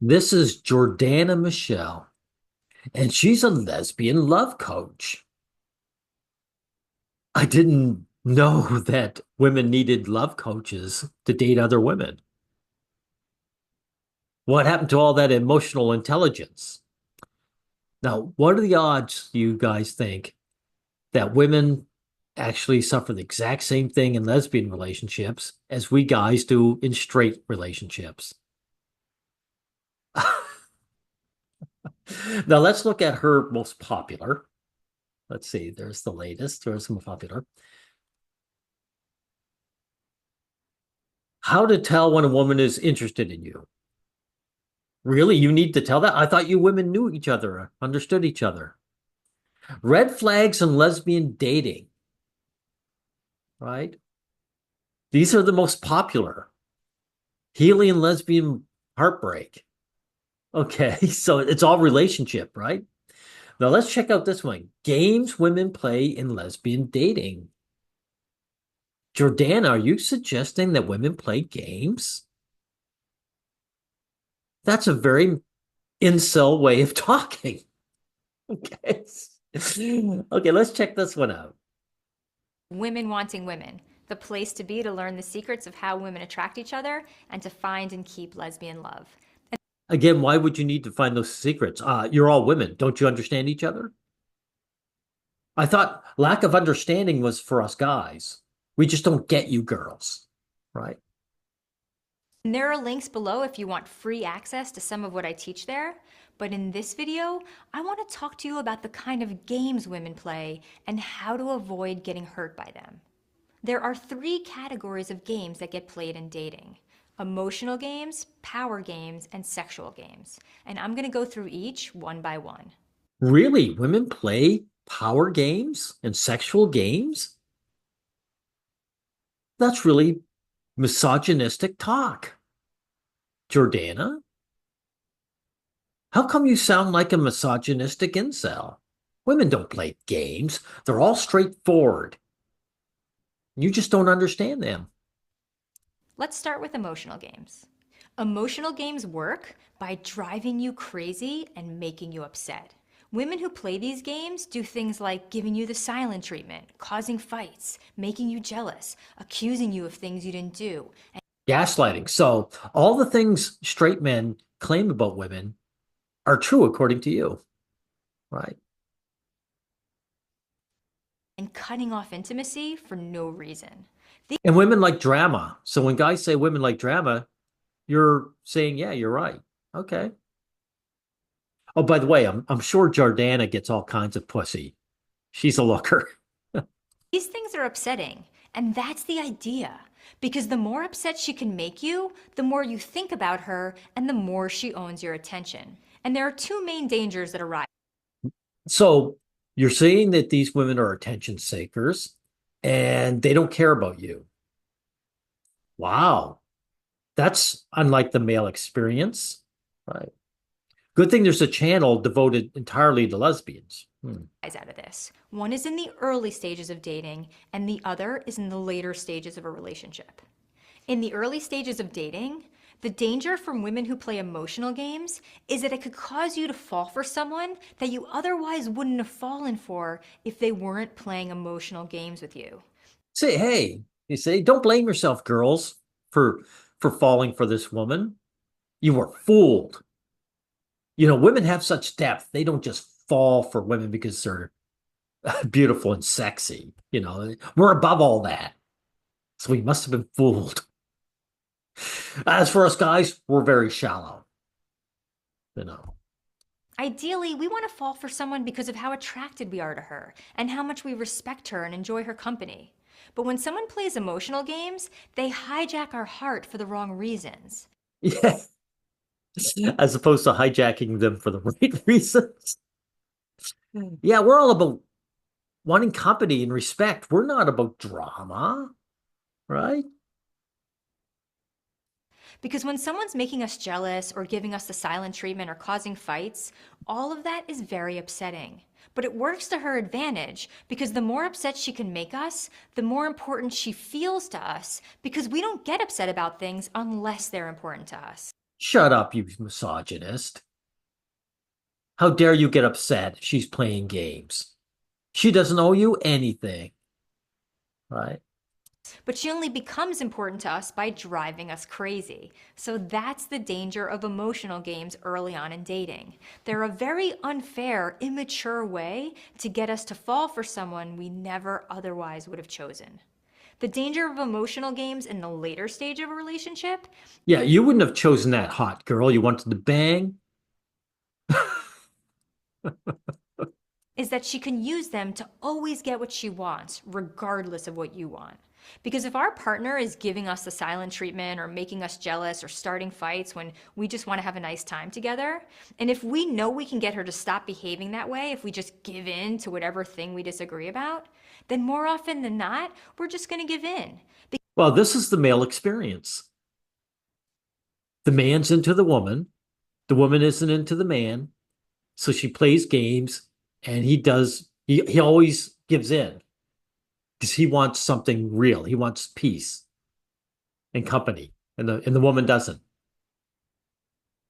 This is Jordana Michelle, and she's a lesbian love coach. I didn't know that women needed love coaches to date other women. What happened to all that emotional intelligence? Now, what are the odds, you guys think, that women actually suffer the exact same thing in lesbian relationships as we guys do in straight relationships? Now, let's look at her most popular. Let's see, there's the latest. There's the most popular. How to tell when a woman is interested in you. Really? You need to tell that? I thought you women knew each other, understood each other. Red flags and lesbian dating, right? These are the most popular. Healing and lesbian heartbreak. Okay, so it's all relationship, right? Now let's check out this one. Games women play in lesbian dating. Jordana, are you suggesting that women play games? That's a very incel way of talking. Okay. Okay, let's check this one out. Women Wanting Women, the place to be to learn the secrets of how women attract each other and to find and keep lesbian love. Again, why would you need to find those secrets? You're all women. Don't you understand each other? I thought lack of understanding was for us guys. We just don't get you girls, right? And there are links below if you want free access to some of what I teach there. But in this video, I want to talk to you about the kind of games women play and how to avoid getting hurt by them. There are three categories of games that get played in dating: emotional games, power games, and sexual games. And I'm going to go through each one by one. Really? Women play power games and sexual games? That's really misogynistic talk. Jordana, how come you sound like a misogynistic incel? Women don't play games. They're all straightforward. You just don't understand them. Let's start with emotional games. Emotional games work by driving you crazy and making you upset. Women who play these games do things like giving you the silent treatment, causing fights, making you jealous, accusing you of things you didn't do, Gaslighting. So, all the things straight men claim about women are true according to you, right? and cutting off intimacy for no reason. And women like drama. So, when guys say women like drama, you're saying, yeah, you're right. Okay. Oh, by the way, I'm sure Jordana gets all kinds of pussy. She's a looker. These things are upsetting, and that's the idea. Because the more upset she can make you, the more you think about her, and the more she owns your attention. And there are two main dangers that arise. So, you're saying that these women are attention seekers and they don't care about you. Wow. That's unlike the male experience. Right. Good thing there's a channel devoted entirely to lesbians. Hmm. Out of this. One is in the early stages of dating, and the other is in the later stages of a relationship. In the early stages of dating, the danger from women who play emotional games is that it could cause you to fall for someone that you otherwise wouldn't have fallen for if they weren't playing emotional games with you. Say, hey, you say, don't blame yourself, girls, for for falling for this woman. You were fooled. Women have such depth. They don't just fall for women because they're beautiful and sexy. We're above all that. So we must have been fooled. As for us guys, we're very shallow. You know. Ideally, we want to fall for someone because of how attracted we are to her and how much we respect her and enjoy her company. But when someone plays emotional games, they hijack our heart for the wrong reasons. Yeah. As opposed to hijacking them for the right reasons. Yeah, we're all about wanting company and respect. We're not about drama, right? Because when someone's making us jealous or giving us the silent treatment or causing fights, all of that is very upsetting. But it works to her advantage because the more upset she can make us, the more important she feels to us because we don't get upset about things unless they're important to us. Shut up, you misogynist. How dare you get upset? She's playing games. She doesn't owe you anything, right? But she only becomes important to us by driving us crazy. So that's the danger of emotional games early on in dating. They're a very unfair, immature way to get us to fall for someone we never otherwise would have chosen. The danger of emotional games in the later stage of a relationship Yeah, you wouldn't have chosen that hot girl you wanted to bang. is that she can use them to always get what she wants, regardless of what you want. Because if our partner is giving us the silent treatment or making us jealous or starting fights when we just want to have a nice time together, and if we know we can get her to stop behaving that way if we just give in to whatever thing we disagree about, then more often than not, we're just going to give in. Well, this is the male experience. The man's into the woman isn't into the man, so she plays games and he always gives in because he wants something real. He wants peace and company, and the woman doesn't.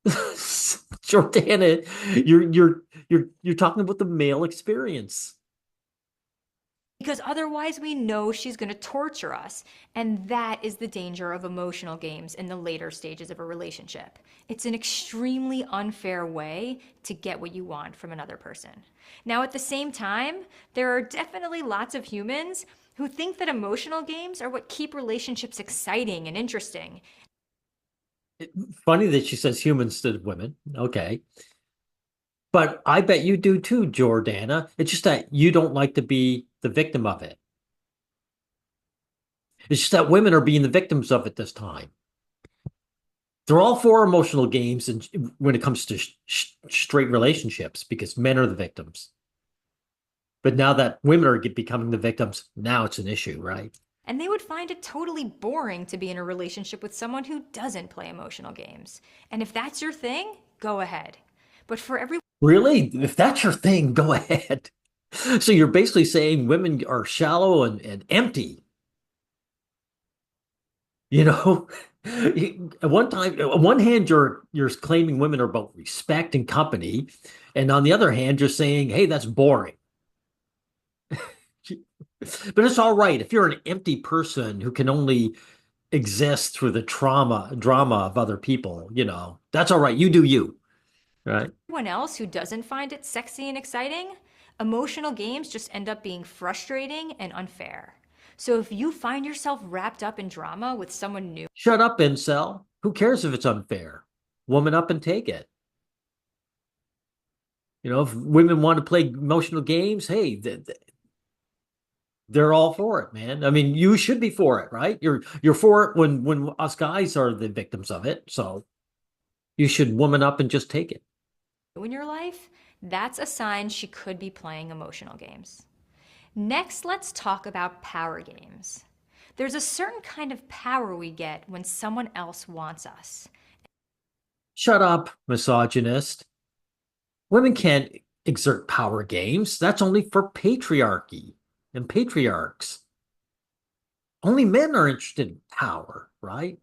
Jordana, you're talking about the male experience. Because otherwise, we know she's going to torture us. And that is the danger of emotional games in the later stages of a relationship. It's an extremely unfair way to get what you want from another person. Now, at the same time, there are definitely lots of humans who think that emotional games are what keep relationships exciting and interesting. Funny that she says humans instead of women. Okay. But I bet you do too, Jordana. It's just that you don't like to be the victim of it. It's just that women are being the victims of it this time. They're all for emotional games and when it comes to straight relationships because men are the victims. But now that women are becoming the victims, now it's an issue, right? And they would find it totally boring to be in a relationship with someone who doesn't play emotional games. And if that's your thing, go ahead. But for every Really? If that's your thing, go ahead. So you're basically saying women are shallow and empty. You know, at one time, on one hand, you're claiming women are about respect and company, and on the other hand, you're saying, "Hey, that's boring." But it's all right if you're an empty person who can only exist through the drama of other people. That's all right. You do you, right? everyone else who doesn't find it sexy and exciting, emotional games just end up being frustrating and unfair. So if you find yourself wrapped up in drama with someone new, Shut up, incel. Who cares if it's unfair? Woman up and take it. If women want to play emotional games, hey, they're all for it, man. I mean, you should be for it, right? You're for it when us guys are the victims of it. So you should woman up and just take it. in your life, that's a sign she could be playing emotional games. Next, let's talk about power games. There's a certain kind of power we get when someone else wants us. Shut up, misogynist. Women can't exert power games. That's only for patriarchy and patriarchs. Only men are interested in power, right?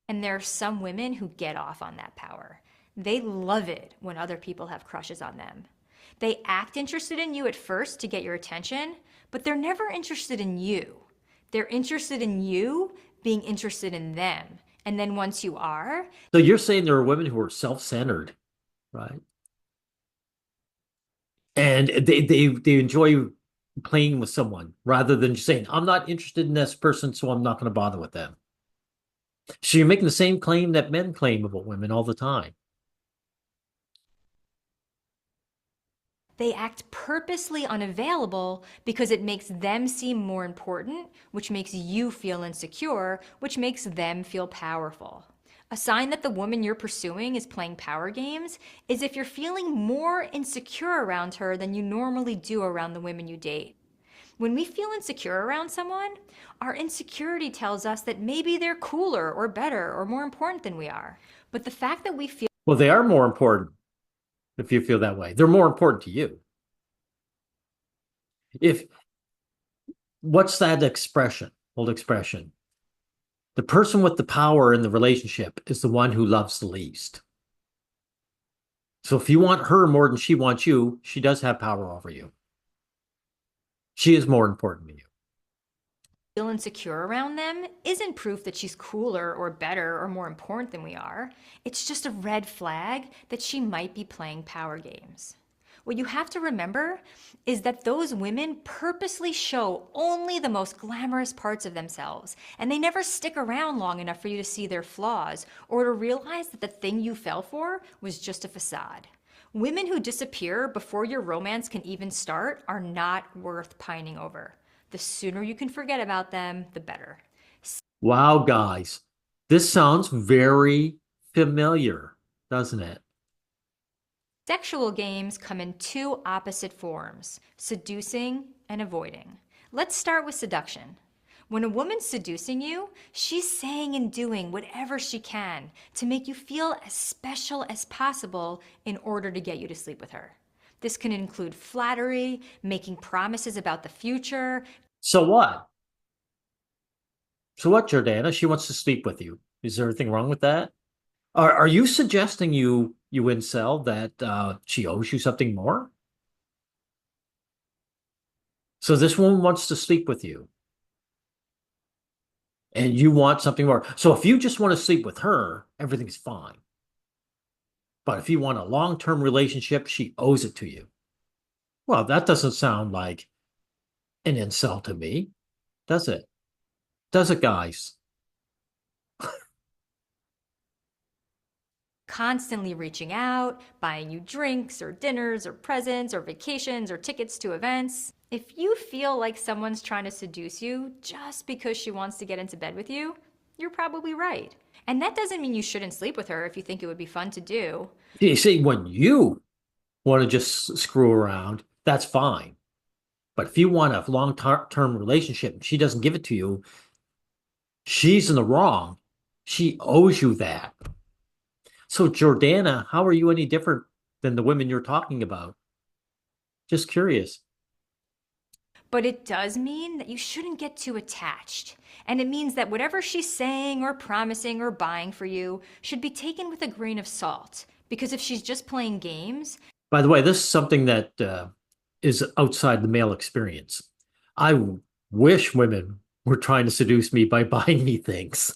And there are some women who get off on that power. They love it when other people have crushes on them. They act interested in you at first to get your attention, but they're never interested in you. They're interested in you being interested in them. And then once you are, So you're saying there are women who are self-centered, right? And they enjoy playing with someone rather than just saying, I'm not interested in this person, so I'm not going to bother with them. So you're making the same claim that men claim about women all the time. they act purposely unavailable because it makes them seem more important, which makes you feel insecure, which makes them feel powerful. A sign that the woman you're pursuing is playing power games is if you're feeling more insecure around her than you normally do around the women you date. When we feel insecure around someone, our insecurity tells us that maybe they're cooler or better or more important than we are. But the fact that we feel Well, they are more important if you feel that way. They're more important to you. If What's that expression? Old expression. The person with the power in the relationship is the one who loves the least. So if you want her more than she wants you, she does have power over you. She is more important to you. Feel insecure around them isn't proof that she's cooler or better or more important than we are. It's just a red flag that she might be playing power games. What you have to remember is that those women purposely show only the most glamorous parts of themselves, and they never stick around long enough for you to see their flaws or to realize that the thing you fell for was just a facade. Women who disappear before your romance can even start are not worth pining over. The sooner you can forget about them, the better. Wow, guys, this sounds very familiar, doesn't it? Sexual games come in two opposite forms, seducing and avoiding. Let's start with seduction. When a woman's seducing you, she's saying and doing whatever she can to make you feel as special as possible in order to get you to sleep with her. This can include flattery, making promises about the future. So what? So what, Jordana? She wants to sleep with you. Is there anything wrong with that? Are you suggesting you incel that she owes you something more? So this woman wants to sleep with you, and you want something more. So if you just want to sleep with her, everything's fine. But if you want a long-term relationship, she owes it to you. Well, that doesn't sound like an insult to me, does it? Does it, guys? Constantly reaching out, buying you drinks or dinners or presents or vacations or tickets to events. If you feel like someone's trying to seduce you just because she wants to get into bed with you, you're probably right. And that doesn't mean you shouldn't sleep with her if you think it would be fun to do. You see, when you want to just screw around, that's fine. But if you want a long-term relationship and she doesn't give it to you, she's in the wrong. She owes you that. So, Jordana, how are you any different than the women you're talking about? Just curious. But it does mean that you shouldn't get too attached. And it means that whatever she's saying or promising or buying for you should be taken with a grain of salt. Because if she's just playing games, By the way, this is something that is outside the male experience. I wish women were trying to seduce me by buying me things.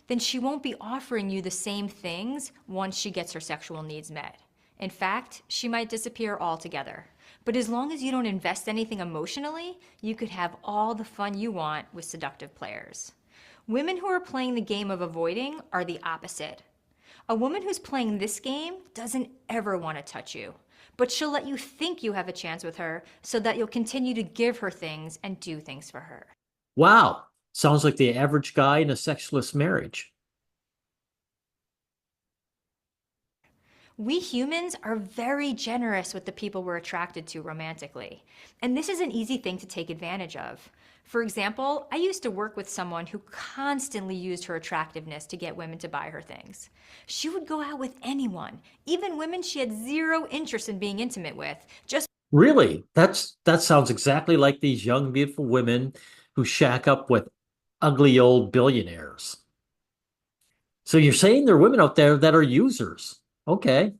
then she won't be offering you the same things once she gets her sexual needs met. In fact, she might disappear altogether. But as long as you don't invest anything emotionally, you could have all the fun you want with seductive players. Women who are playing the game of avoiding are the opposite. A woman who's playing this game doesn't ever want to touch you, but she'll let you think you have a chance with her so that you'll continue to give her things and do things for her. Wow, sounds like the average guy in a sexless marriage. We humans are very generous with the people we're attracted to romantically, and this is an easy thing to take advantage of. For example, I used to work with someone who constantly used her attractiveness to get women to buy her things. She would go out with anyone, even women she had zero interest in being intimate with, just Really? That sounds exactly like these young, beautiful women who shack up with ugly old billionaires. So you're saying there are women out there that are users. Okay.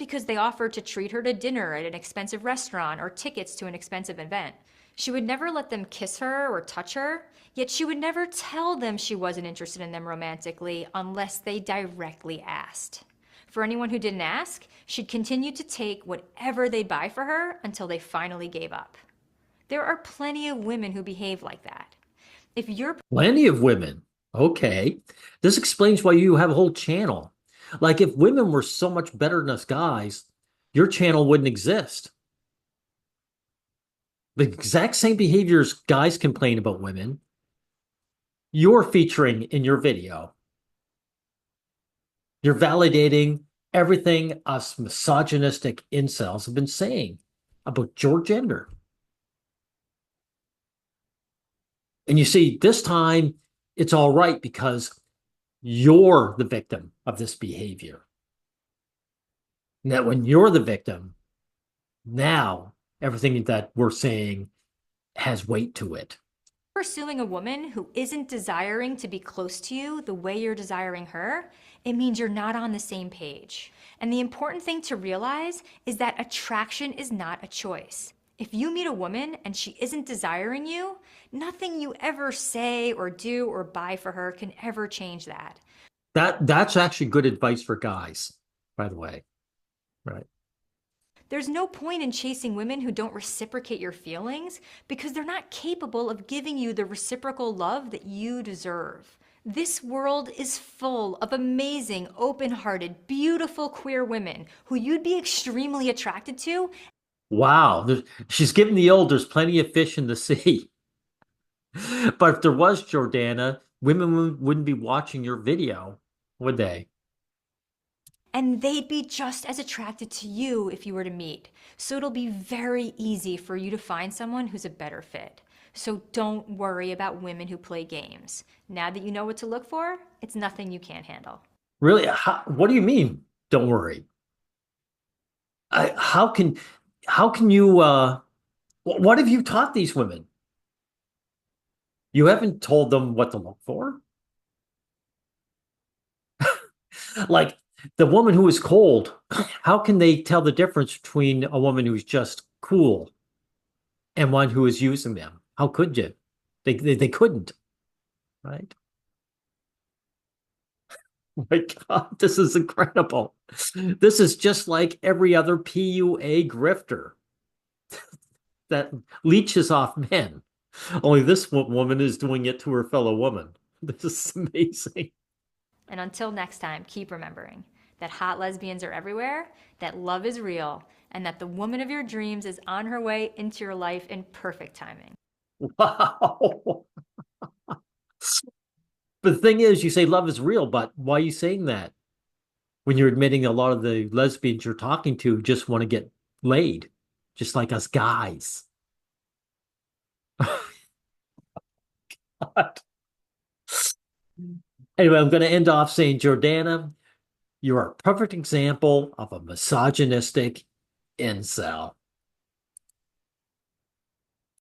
because they offered to treat her to dinner at an expensive restaurant or tickets to an expensive event. She would never let them kiss her or touch her, yet she would never tell them she wasn't interested in them romantically unless they directly asked. For anyone who didn't ask, she'd continue to take whatever they'd buy for her until they finally gave up. There are plenty of women who behave like that. If you're Plenty of women. Okay. This explains why you have a whole channel. Like if women were so much better than us guys, your channel wouldn't exist. The exact same behaviors guys complain about women, you're featuring in your video. You're validating everything us misogynistic incels have been saying about your gender. And you see, this time it's all right because you're the victim of this behavior. And that when you're the victim, now everything that we're saying has weight to it. pursuing a woman who isn't desiring to be close to you the way you're desiring her, it means you're not on the same page. And the important thing to realize is that attraction is not a choice. If you meet a woman and she isn't desiring you, nothing you ever say or do or buy for her can ever change that. That's actually good advice for guys, by the way. Right. There's no point in chasing women who don't reciprocate your feelings because they're not capable of giving you the reciprocal love that you deserve. This world is full of amazing, open hearted, beautiful queer women who you'd be extremely attracted to. Wow. She's giving the old, there's plenty of fish in the sea. But if there was Jordana, women wouldn't be watching your video, would they? And they'd be just as attracted to you if you were to meet. So it'll be very easy for you to find someone who's a better fit. So don't worry about women who play games. Now that you know what to look for, it's nothing you can't handle. Really? What do you mean? Don't worry. I, how can you what have you taught these women? You haven't told them what to look for? Like the woman who is cold, how can they tell the difference between a woman who's just cool and one who is using them? How could you? They couldn't, right? Oh my God, this is incredible. This is just like every other PUA grifter that leeches off men. Only this woman is doing it to her fellow woman. This is amazing. And until next time, keep remembering that hot lesbians are everywhere, that love is real, and that the woman of your dreams is on her way into your life in perfect timing. Wow. But the thing is, you say love is real, but why are you saying that when you're admitting a lot of the lesbians you're talking to just want to get laid, just like us guys? Anyway, I'm going to end off saying, Jordana, you're a perfect example of a misogynistic incel.